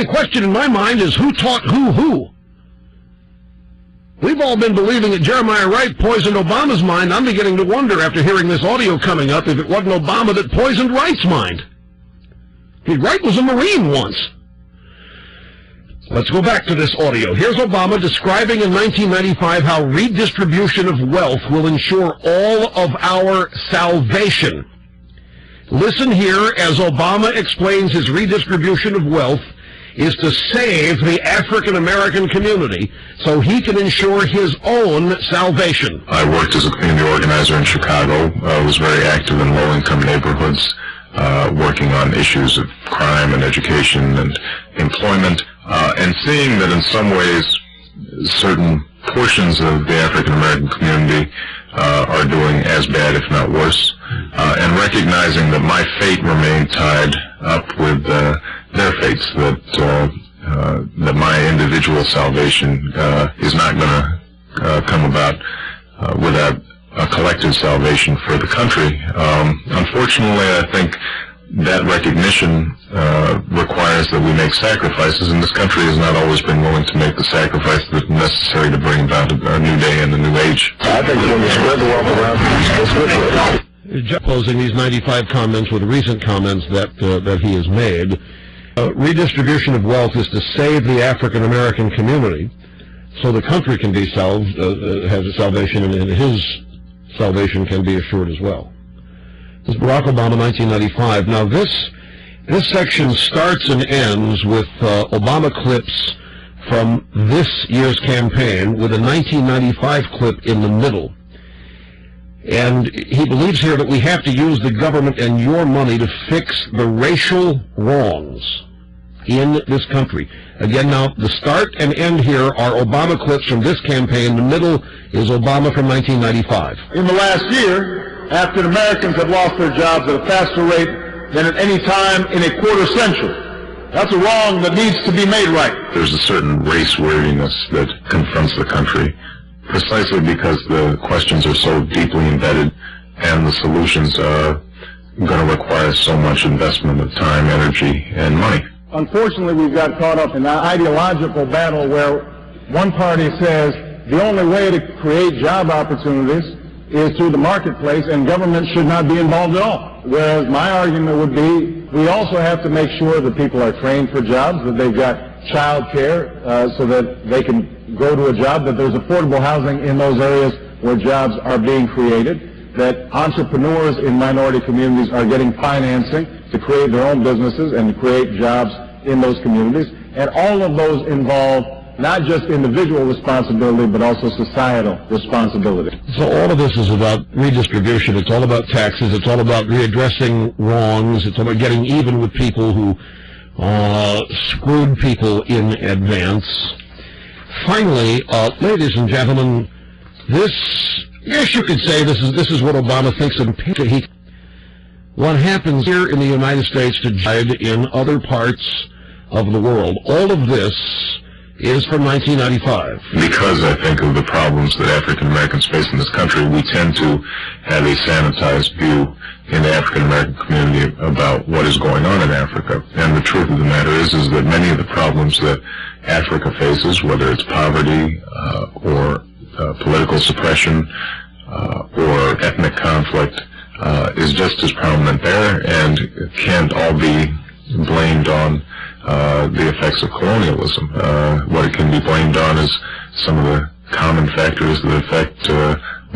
only question in my mind is who taught who. We've all been believing that Jeremiah Wright poisoned Obama's mind. I'm beginning to wonder, after hearing this audio coming up, if it wasn't Obama that poisoned Wright's mind. Wright was a Marine once. Let's go back to this audio. Here's Obama describing in 1995 how redistribution of wealth will ensure all of our salvation. Listen here as Obama explains his redistribution of wealth is to save the African-American community so he can ensure his own salvation. I worked as a community organizer in Chicago. I was very active in low-income neighborhoods, working on issues of crime and education and employment, and seeing that in some ways certain portions of the African-American community are doing as bad, if not worse, and recognizing that my fate remained tied up with their fates, that my individual salvation is not going to come about without a collective salvation for the country. Unfortunately, I think that recognition requires that we make sacrifices, and this country has not always been willing to make the sacrifices that are necessary to bring about a new day and a new age. I think when you spread the wealth around, it's good for it. Juxtaposing these 95 comments with recent comments that he has made, redistribution of wealth is to save the African-American community so the country can be has a salvation, and his salvation can be assured as well. This is Barack Obama, 1995. Now, this section starts and ends with Obama clips from this year's campaign with a 1995 clip in the middle. And he believes here that we have to use the government and your money to fix the racial wrongs in this country. Again, now, the start and end here are Obama clips from this campaign. The middle is Obama from 1995. In the last year, African Americans have lost their jobs at a faster rate than at any time in a quarter century. That's a wrong that needs to be made right. There's a certain race weariness that confronts the country, precisely because the questions are so deeply embedded and the solutions are going to require so much investment of time, energy, and money. Unfortunately, we've got caught up in an ideological battle where one party says the only way to create job opportunities is through the marketplace and government should not be involved at all. Whereas my argument would be we also have to make sure that people are trained for jobs, that they've got child care so that they can go to a job, that there's affordable housing in those areas where jobs are being created, that entrepreneurs in minority communities are getting financing to create their own businesses and to create jobs in those communities. And all of those involve not just individual responsibility, but also societal responsibility. So all of this is about redistribution. It's all about taxes. It's all about readdressing wrongs. It's all about getting even with people who screwed people in advance. Finally, ladies and gentlemen, yes, you could say this is what Obama thinks of. What happens here in the United States to in other parts of the world. All of this is from 1995. Because I think of the problems that African Americans face in this country, we tend to have a sanitized view in the African American community about what is going on in Africa. And the truth of the matter is that many of the problems that Africa faces, whether it's poverty or political suppression or ethnic conflict, is just as prominent there and can't all be blamed on the effects of colonialism. What it can be blamed on is some of the common factors that affect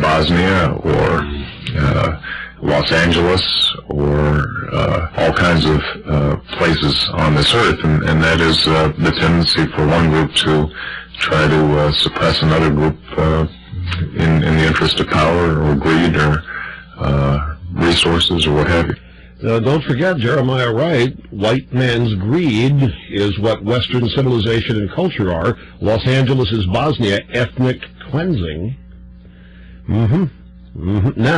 Bosnia or Los Angeles or all kinds of places on this earth, and that is the tendency for one group to try to suppress another group in the interest of power or greed or resources or what have you. Don't forget Jeremiah Wright, white man's greed is what Western civilization and culture are. Los Angeles is Bosnia, ethnic cleansing. Now